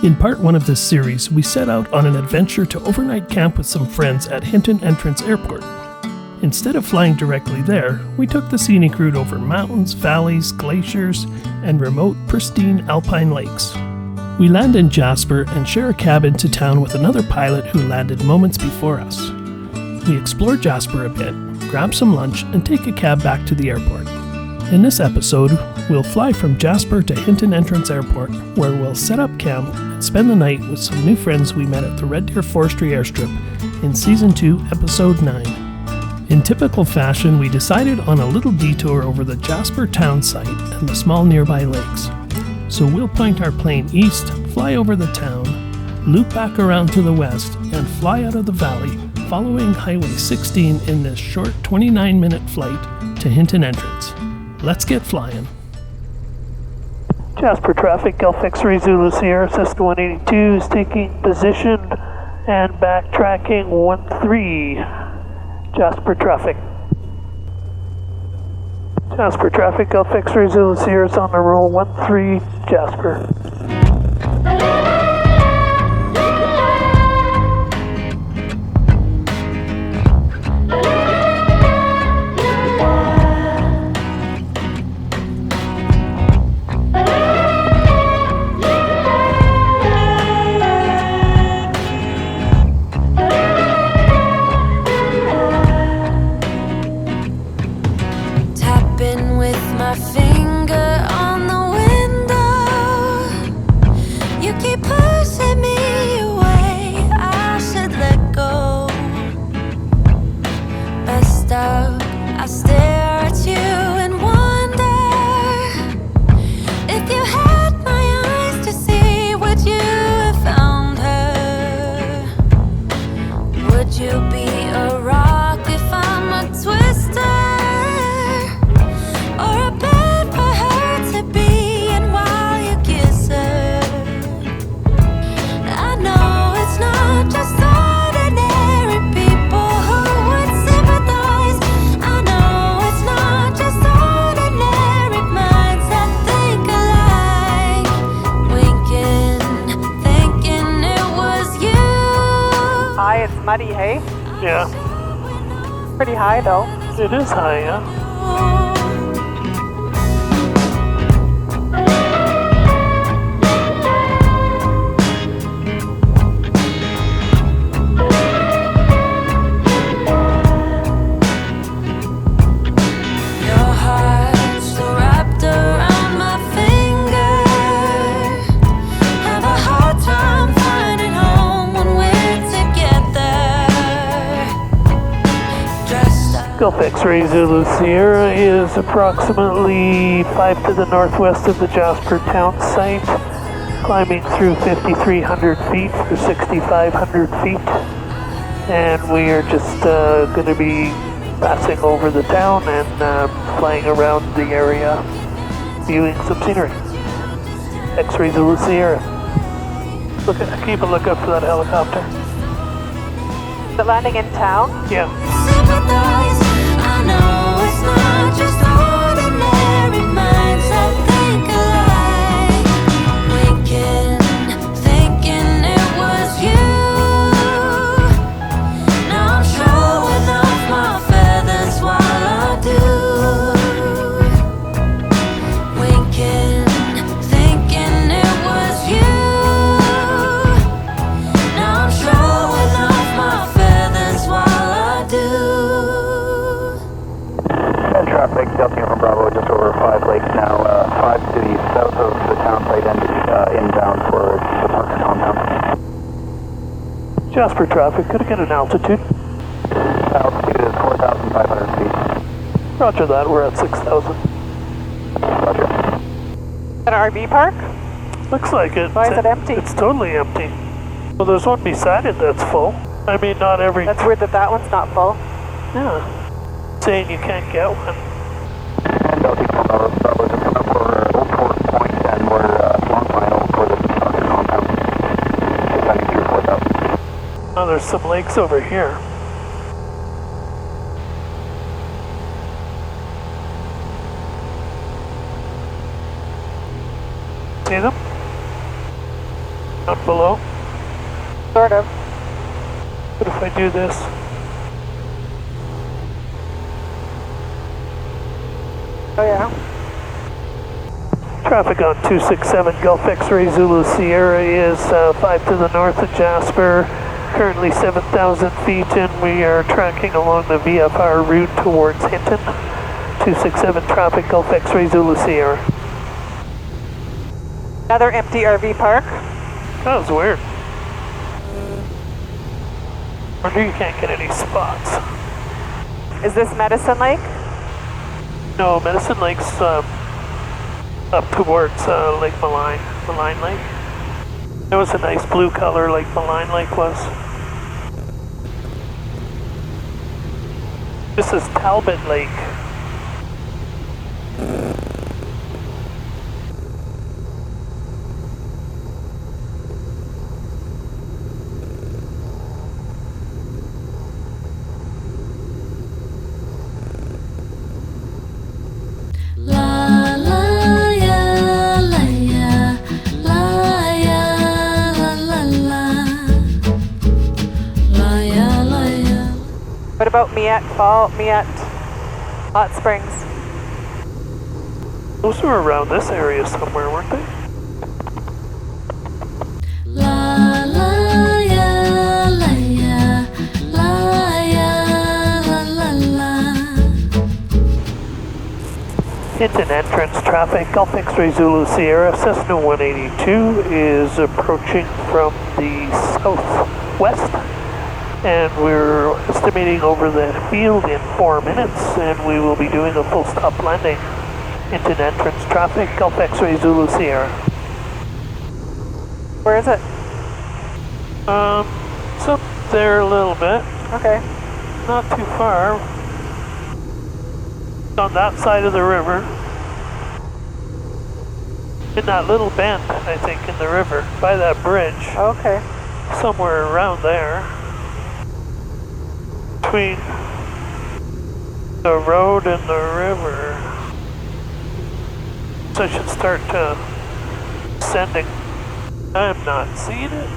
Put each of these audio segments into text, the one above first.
In part 1 of this series, we set out on an adventure to overnight camp with some friends at Hinton Entrance Airport. Instead of flying directly there, we took the scenic route over mountains, valleys, glaciers, and remote, pristine alpine lakes. We land in Jasper and share a cabin to town with another pilot who landed moments before us. We explore Jasper a bit, grab some lunch, and take a cab back to the airport. In this episode, we'll fly from Jasper to Hinton Entrance Airport, where we'll set up camp and spend the night with some new friends we met at the Red Deer Forestry Airstrip in Season 2, Episode 9. In typical fashion, we decided on a little detour over the Jasper town site and the small nearby lakes. So we'll point our plane east, fly over the town, loop back around to the west, and fly out of the valley, following Highway 16 in this short 29-minute flight to Hinton Entrance. Let's get flying. Jasper traffic, Golf X-Ray Zulu Sierra, Cessna 182 is taking position and backtracking 1-3. Jasper traffic. Jasper traffic, Golf X-Ray Zulu Sierra is on the roll 1-3, Jasper. Muddy, hey? Yeah. Pretty high, though. It is high, yeah. Golf X-Ray Zulu Sierra is approximately 5 to the northwest of the Jasper town site, climbing through 5,300 feet for 6,500 feet, and we are just going to be passing over the town and flying around the area, viewing some scenery. X-Ray Zulu Sierra. Keep a lookout for that helicopter. Is it landing in town? Yeah. I know it's not just ordinary minds that think alike. Winking, thinking it was you. Now I'm showing off my feathers while I do. Winking, thinking it was you. Now I'm showing off my feathers while I do. Traffic, Delta from Bravo, just over 5 lakes now, 5 to the south of the town site and inbound for the park compound. Jasper traffic, could I get an altitude? Altitude is 4,500 feet. Roger that, we're at 6,000. Roger. An RV park? Looks like it. Why is it empty? It's totally empty. Well, there's one beside it that's full. I mean, not every... That's weird that one's not full. Yeah. Saying you can't get one. And Delta from Bravo, just come up for Old Fort Point, and we're long final for the park compound. Just heading through 4,000. Oh, there's some lakes over here. See them? Down below? Sort of. What if I do this? Oh yeah. Traffic on 267 Gulf X-Ray Zulu Sierra is 5 to the north of Jasper, currently 7,000 feet, and we are tracking along the VFR route towards Hinton. 267 traffic Gulf X-Ray Zulu Sierra. Another empty RV park. That was weird. Wonder you can't get any spots. Is this Medicine Lake? No, Medicine Lake's up towards Lake Malign Lake. There was a nice blue color like Malign Lake was. This is Talbot Lake. What about Miette Hot Springs? Those were around this area somewhere, weren't they? Hinton Entrance traffic, Gulf X-Ray Zulu Sierra, Cessna 182 is approaching from the southwest, and we're estimating over the field in 4 minutes, and we will be doing a full stop landing. Hinton Entrance traffic, Gulf X-Ray Zulu Sierra. Where is it? It's up there a little bit. Okay. Not too far. On that side of the river. In that little bend, I think, in the river, by that bridge. Okay. Somewhere around there. Between the road and the river. So I should start sending. I'm not seeing it.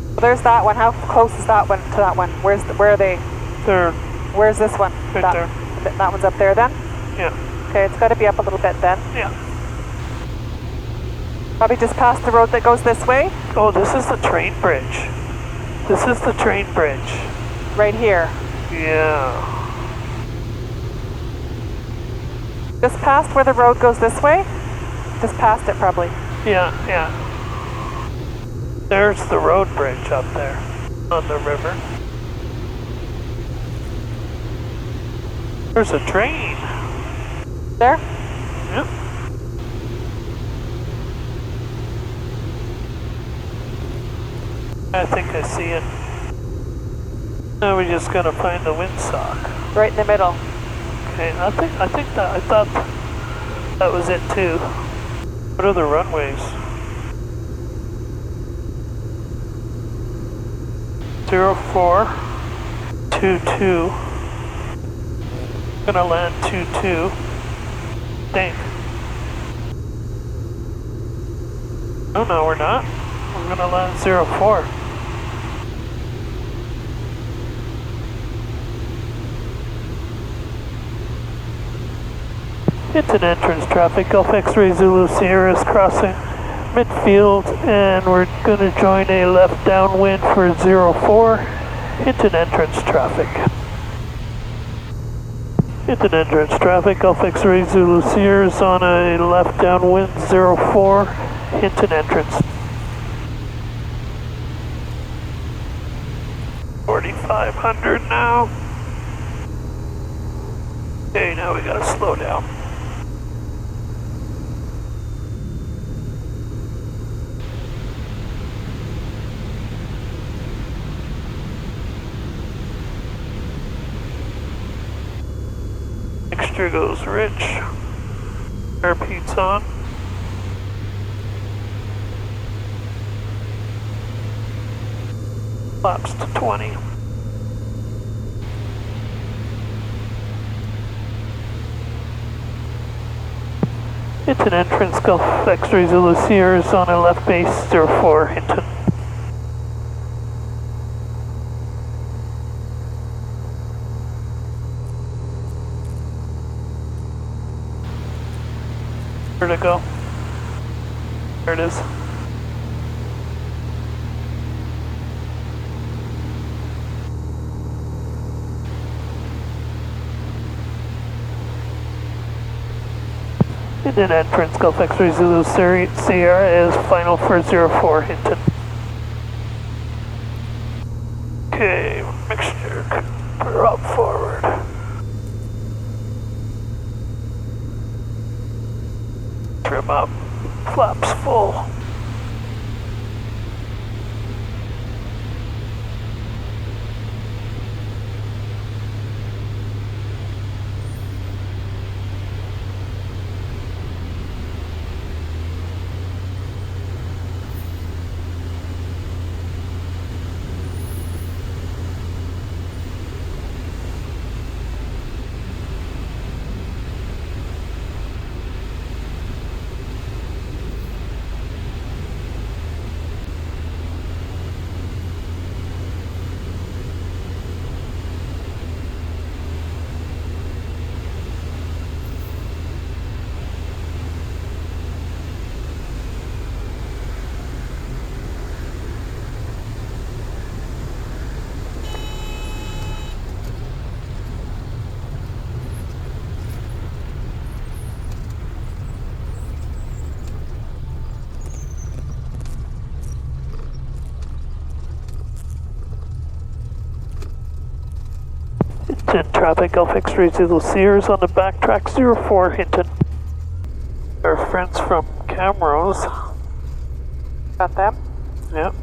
Well, there's that one. How close is that one to that one? Where are they? There. Where's this one? Right there. That one's up there then? Yeah. Okay, it's got to be up a little bit then. Yeah. Probably just past the road that goes this way? Oh, this is the train bridge. This is the train bridge. Right here. Yeah. Just past where the road goes this way? Just past it probably. Yeah, yeah. There's the road bridge up there on the river. There's a train. There? Yep. I think I see it. Now we just gotta find the windsock. Right in the middle. Okay, I thought that was it too. What are the runways? 0422. Gonna land 22. Think. Oh no, we're not. We're gonna land 04. Hinton Entrance traffic, Gulf X-Ray Zulu Sierra is crossing midfield, and we're gonna join a left downwind for 04. Hinton Entrance traffic. Hinton Entrance traffic, Gulf X-Ray Zulu Sierra is on a left downwind 04, Hinton Entrance. 4,500 now. Okay, now we gotta slow down. Mixture goes rich. Air Pete's on. Flaps to 20. Hinton Entrance, Gulf X-ray Zulu Sierra, zone and left base 04 Hinton. Where to go? There it is. Hinton Entrance, Gulf X-ray Zulu Sierra is final for 04 Hinton. Okay, mixture, drop forward. Trim up, flaps full. Hinton traffic, Gulf X-ray Zulu Sears on the backtrack 04 Hinton. Our friends from Camrose. Got them? Yeah.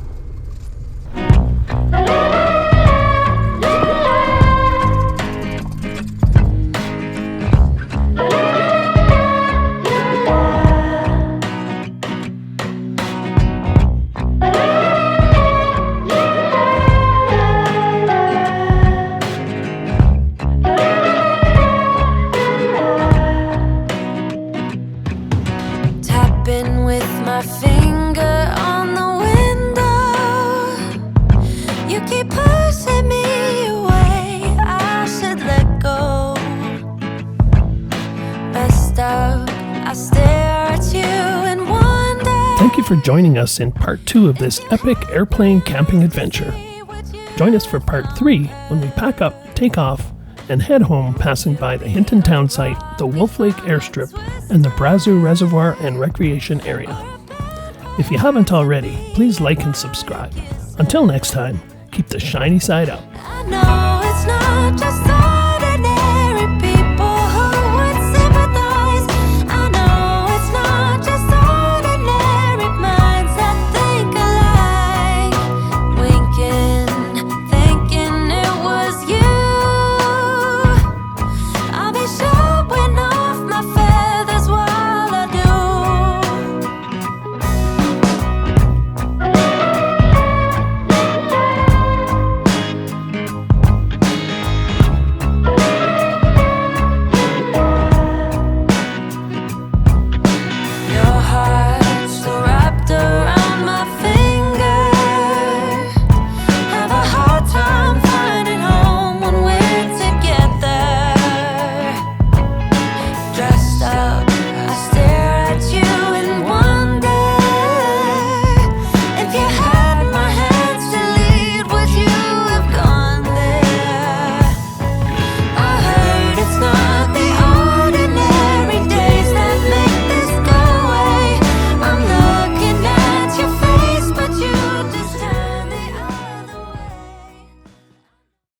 Tapping with my finger on the window. You keep pushing me away. I should let go. Messed up, I stare at you and wonder. Thank you for joining us in part 2 of this epic airplane camping adventure. Join us for part 3 when we pack up, take off, and head home passing by the Hinton town site, the Wolf Lake airstrip, and the Brazos Reservoir and Recreation area. If you haven't already, please like and subscribe. Until next time, keep the shiny side up. I know it's not just